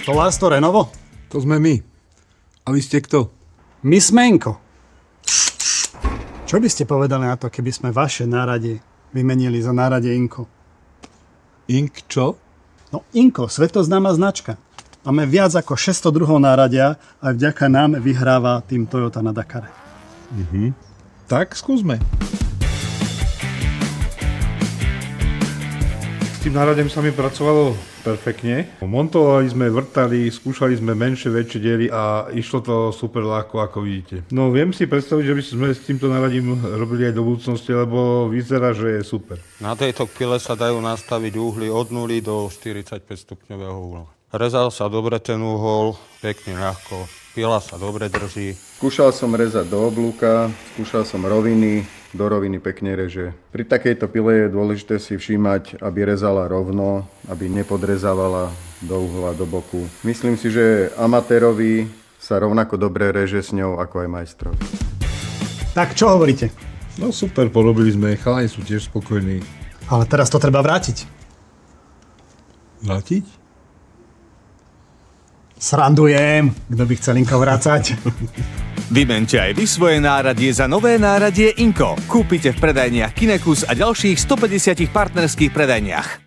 Stolárstvo Renovo? To sme my. A vy ste kto? My sme Inko. Čo by ste povedali na to, keby sme vaše náradie vymenili za náradie Inko? Ink čo? No Inko, svetoznáma značka. Máme viac ako 600 druhov náradia a vďaka nám vyhráva tým Toyota na Dakare. Tak skúsme. S tým náradiem sa mi pracovalo perfektne. Montovali sme, vrtali, skúšali sme menšie, väčšie diery a išlo to super ľahko, ako vidíte. No viem si predstaviť, že by sme s týmto náradím robili aj do budúcnosti, lebo vyzerá, že je super. Na tejto pile sa dajú nastaviť uhly od 0 do 45 stupňového uhla. Rezal sa dobre ten uhol, pekne ľahko, pila sa dobre drží. Skúšal som rezať do oblúka, skúšal som roviny, do roviny pekne reže. Pri takejto pile je dôležité si všímať, aby rezala rovno, aby nepodrezávala do uhla, do boku. Myslím si, že amatérovi sa rovnako dobre reže s ňou, ako aj majstrovi. Tak, čo hovoríte? No super, porobili sme, chalani sú tiež spokojní. Ale teraz to treba vrátiť. Vrátiť? Srandujem, kto by chcel Inko vrácať. Vymente aj vy svoje náradie za nové náradie Inko. Kúpite v predajniach Kinekus a ďalších 150 partnerských predajniach.